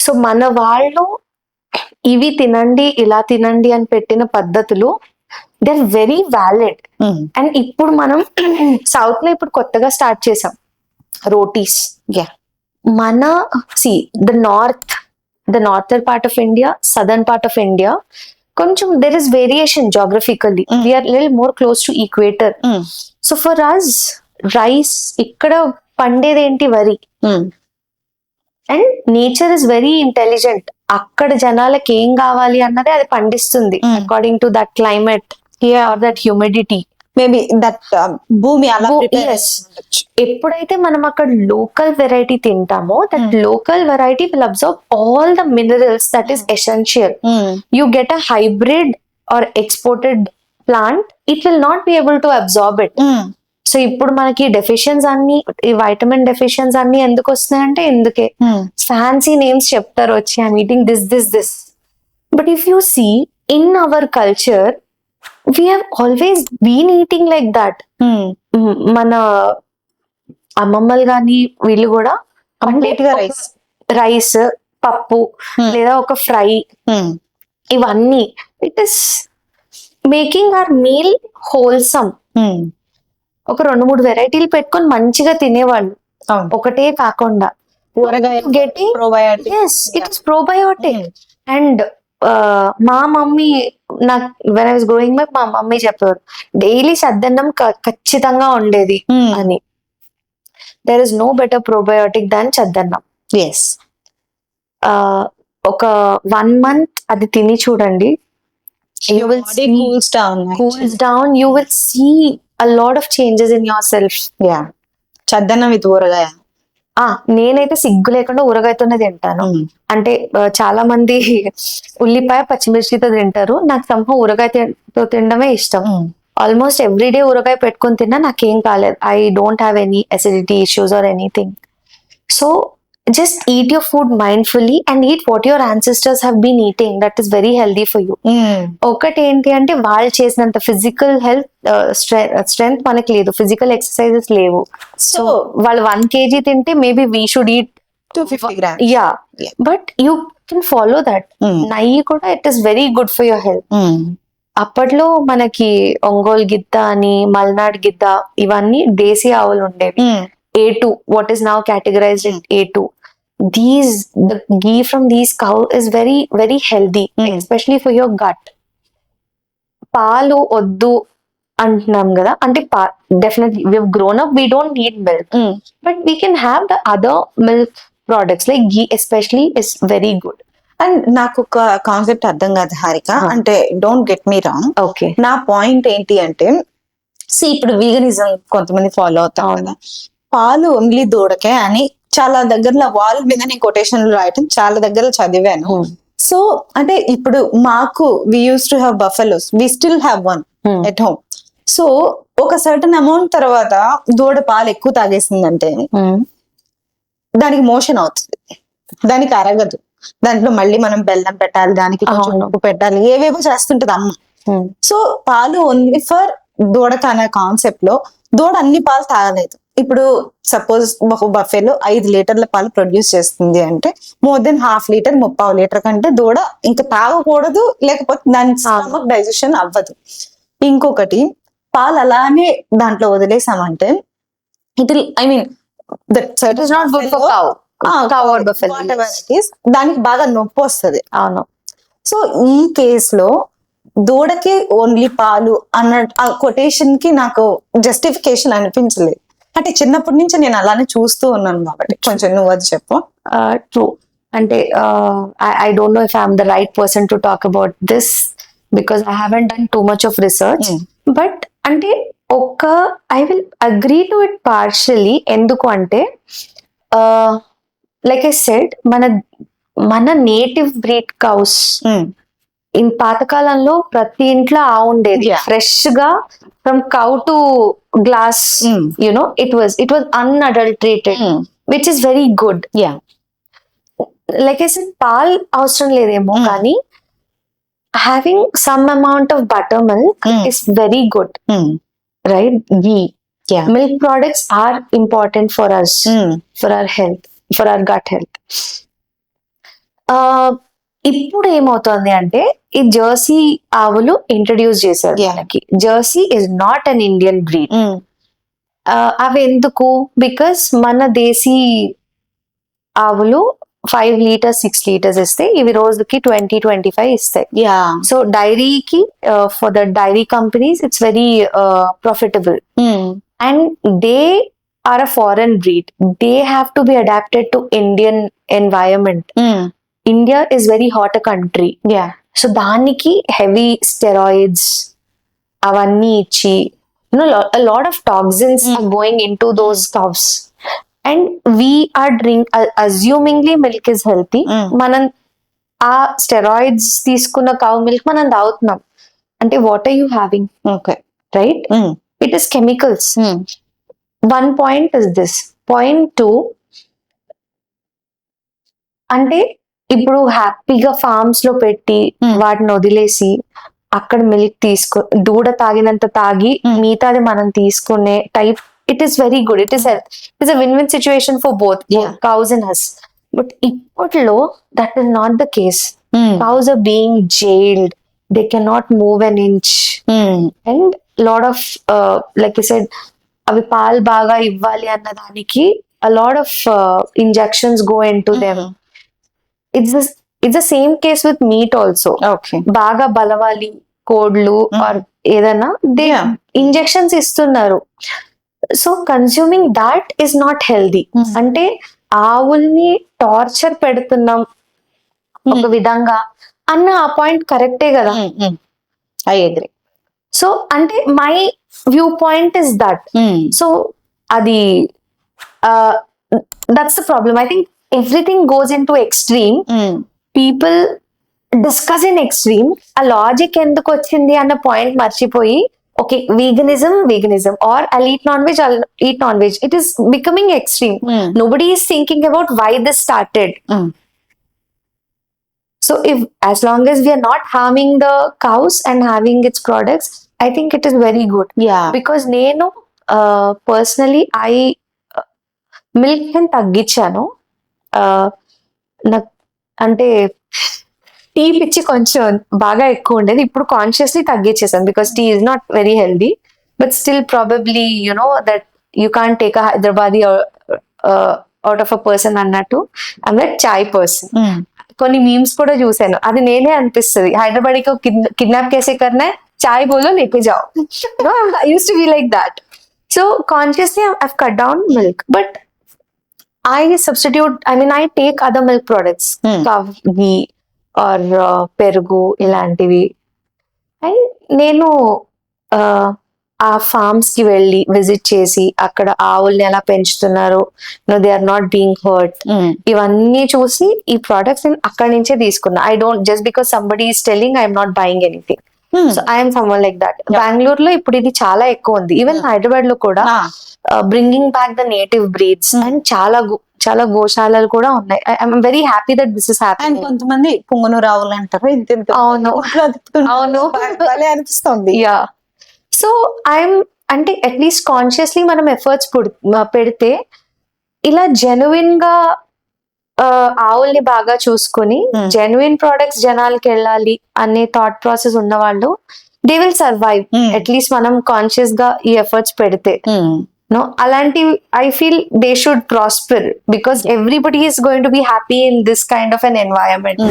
So మన వాళ్ళు ఇవి తినండి ఇలా తినండి అని పెట్టిన పద్ధతులు they are very valid. And ఇప్పుడు మనం సౌత్ లో ఇప్పుడు కొత్తగా స్టార్ట్ చేసాం రోటీస్. మన see the northern part of India, southern part of India కొంచెం there is variation geographically. We are little more close to equator. So for us rice ఇక్కడ పండేదేంటి వరి. And nature is very intelligent. అక్కడ జనాలకి ఏం కావాలి అన్నదే అది పండిస్తుంది according to that climate or that humidity. Maybe that భూమి అలా ఎప్పుడైతే మనం అక్కడ లోకల్ వెరైటీ తింటామో that local variety will observe all the minerals that is essential. You get a hybrid or exported plant, it will not be able to absorb it. So ఇప్పుడు మనకి deficiency అన్ని, ఈ వైటమిన్ డెఫిషియన్స్ అన్ని ఎందుకు వస్తున్నాయంటే ఎందుకే fancy names చెప్తారు వచ్చి I'm eating this. But if you see in our culture we have always been eating like that. మన అమ్మమ్మలు గాని వీళ్ళు కూడా రైస్, పప్పు లేదా ఒక ఫ్రై, ఇవన్నీ it is making our meal wholesome. ఒక 2-3 వెరైటీలు పెట్టుకొని మంచిగా తినేవాళ్ళు, ఒకటే కాకుండా. Getting it is probiotic. And మా మమ్మీ నాకు when I was growing up మా మమ్మీ చెప్పారు డైలీ సద్దన్నం ఖచ్చితంగా ఉండేది అని. There is no better probiotic than సద్దన్నం. ఒక 1 month అది తిని చూడండి, you will cools down, you will see a lot of changes in yourself. సద్దన్నం విత్ ఊరగాయ. నేనైతే సిగ్గు లేకుండా ఊరగాయతోనే తింటాను. అంటే చాలా మంది ఉల్లిపాయ పచ్చిమిర్చితో తింటారు, నాకు సంహం ఊరగాయతో తినడమే ఇష్టం. ఆల్మోస్ట్ ఎవ్రీడే ఊరగాయ పెట్టుకొని తిన్నా నాకేం కాలేదు. I don't have any acidity issues or anything. So just eat your food mindfully and eat what your ancestors have been eating. That is very healthy for you. ఒకటి ఏంటి అంటే వాళ్ళు చేసినంత ఫిజికల్ హెల్త్ స్ట్రెంగ్త్ మనకి లేదు, physical exercises లేవు. So వాళ్ళు 1 kg తింటే maybe we should eat 250 grams. But you can follow that. నెయ్యి కూడా it is very good for your health. అప్పట్లో మనకి ఒంగోలు గిద్ద అని, మల్నాడ్ గిద్ద, ఇవన్నీ దేశీ ఆవులు ఉండేవి. A2, what is now categorized in A2. The ghee from these cow is very, very healthy, especially for your gut. పాలు వద్దు అంటున్నాం కదా, అంటే definitely we have grown up, we don't need milk, but we can have the other milk products like ghee especially is very good. And నాకు ఒక concept అర్థం కాదు హారిక, అంటే don't get me wrong. Okay, నా పాయింట్ ఏంటి అంటే ఇప్పుడు veganism కొంతమంది ఫాలో అవుతాం కదా, పాలు ఓన్లీ దూడకే అని చాలా దగ్గరలో వాల్ మీద నేను కొటేషన్లు రాయటం చాలా దగ్గర చదివాను. సో అంటే ఇప్పుడు మాకు we use to have buffaloes, we still have one at home. So ఒక సర్టన్ అమౌంట్ తర్వాత దూడ పాలు ఎక్కువ తాగేసిందంటే దానికి మోషన్ అవుతుంది, దానికి అరగదు. దాంట్లో మళ్ళీ మనం బెల్లం పెట్టాలి, దానికి కొంచెం ఉప్పు పెట్టాలి, ఏవేవో చేస్తుంటది అమ్మ. సో పాలు ఓన్లీ ఫర్ దూడక అనే కాన్సెప్ట్ లో దూడ అన్ని పాలు తాగలేదు. ఇప్పుడు సపోజ్ ఒక బఫేలో 5 లీటర్ల పాలు ప్రొడ్యూస్ చేస్తుంది అంటే మోర్ దెన్ 1/2 లీటర్ 3/4 లీటర్ కంటే దూడ ఇంకా తాగకూడదు, లేకపోతే దాని స్టమక్ డైజెషన్ అవ్వదు. ఇంకొకటి పాలు అలానే దాంట్లో వదిలేసామంటే it will, I mean that is not good for దానికి బాగా నొప్పి వస్తుంది. అవును. సో ఈ కేసులో దూడకి ఓన్లీ పాలు అన్న కొటేషన్ కి నాకు జస్టిఫికేషన్ అనిపించలేదు. అంటే చిన్నప్పటి నుంచి నేను అలానే చూస్తూ ఉన్నాను కాబట్టి కొంచెం నువ్వు అది చెప్పు. ట్రూ. అంటే I don't know if I'm the right person to talk about this because I haven't done too much of research. But అంటే I will agree to it partially. ఎందుకు అంటే లైక్ ఐ సెడ్ మన native breed cows in పాతకాలంలో ప్రతి ఇంట్లో ఆవు ఉండేది, fresh గా from cow to glass, you know it was unadulterated, which is very good. Like I said పాల్ అవసరం లేదేమో కానీ having some amount of butter milk is very good, right? Ghee, milk products are important for us, for our health, for our gut health. ఇప్పుడు ఏమవుతోంది అంటే ఈ Jersey ఆవులు introduce చేశారు Yeah. మనకి. Jersey is not an Indian breed. అవి ఎందుకు? Because మన దేశీ ఆవులు 5 లీటర్స్ 6 లీటర్స్ ఇస్తాయి, ఇవి రోజుకి 20-25 ఇస్తాయి. యా సో డైరీకి for the dairy companies it's very profitable. And they are a foreign breed. They have to be adapted to Indian environment. India is very hot a country. Yeah So దానికి heavy steroids అవంన్నీ ఇచ్చి a lot of toxins are going into those cows. And we are assumingly milk is healthy. మనం ఆ steroids తీసుకున్న cow milk మనం తాగుతున్నాం అంటే what are you having? Okay Right? It is chemicals. One point is this. Point 2, అంటే ఇప్పుడు హ్యాపీగా forms లో పెట్టి వాటిని వదిలేసి అక్కడ మిల్క్ దూడ తాగినంత తాగి మిగతాది మనం తీసుకునే type, it is very good. It is a win win situation for both cows and us. But ఇప్పట్లో that is not the case. Cows are being jailed, they can not move an inch. And lot of like you said అవి పాలు బాగా ఇవ్వాలి అన్న దానికి a lot of injections go into them. It's the same case with meat also. Okay బాగా బలవాలి కోడ్లు are ఏదైనా they injections ఇస్తున్నారు. So consuming that is not healthy. అంటే ఆవుల్ని టార్చర్ పెడుతున్నాం ఒక విధంగా అన్న ఆ పాయింట్ కరెక్టే కదా. I agree. సో అంటే my view point is that. So అది that's the problem. I think everything goes in to extreme. People discuss in extreme. ఆ లాజిక్ ఎందుకు వచ్చింది అన్న పాయింట్ మర్చిపోయి okay veganism or I'll eat non-veg. It is becoming extreme. Nobody is thinking about why this started. So if as long as we are not harming the cows and having its products, I think it is very good. Yeah Because నేను personally milk తగ్గించాను. నాకు అంటే tea పిచ్చి కొంచెం బాగా ఎక్కువ ఉండేది. ఇప్పుడు కాన్షియస్లీ తగ్గించేసాను because tea is not very healthy. But still probably that you can't take a Hyderabadi out of a person అన్నట్టు ఐమ్ దట్ చాయ్ పర్సన్. కొన్ని మీమ్స్ కూడా చూసాను, అది నేనే అనిపిస్తుంది. హైదరాబాదీ को किडनैप कैसे करना है, चाय बोलो लेके जाओ. I used to be like that. So consciously I've cut down milk, but I take other milk products, cow ghee or పెరుగు ఇలాంటివి. అండ్ నేను ఆ ఫార్మ్స్ కి వెళ్ళి విజిట్ చేసి అక్కడ ఆవుల్ని ఎలా పెంచుతున్నారు, they are not being hurt, ఇవన్నీ చూసి ఈ ప్రొడక్ట్స్ నేను అక్కడి నుంచే తీసుకున్నా. I don't just because somebody is telling I'm not buying anything. So I'm someone like that. బెంగళూరులో ఇప్పుడు ఇది చాలా ఎక్కువ ఉంది. ఈవెన్ హైదరాబాద్ లో కూడా bringing back the native breeds and చాలా గోశాలలు కూడా ఉన్నాయి. I'm very happy that this is and happening. కొంతమంది పుంగును రావులు అంటారు. అవును. అవును. అనిపిస్తుంది. యా. సో ఐఎమ్ అంటే అట్లీస్ట్ కాన్షియస్లీ మనం ఎఫర్ట్స్ పెడితే ఇలా జెన్యున్ గా ఆవుల్ని బాగా చూసుకుని జెన్యున్ ప్రొడక్ట్స్ జనాలకి వెళ్ళాలి అనే థాట్ ప్రాసెస్ ఉన్న వాళ్ళు దే విల్ సర్వైవ్. అట్లీస్ట్ మనం కాన్షియస్ గా ఈ ఎఫర్ట్స్ పెడితే అలాంటి I feel they should prosper because everybody is going to be happy in this kind of an environment.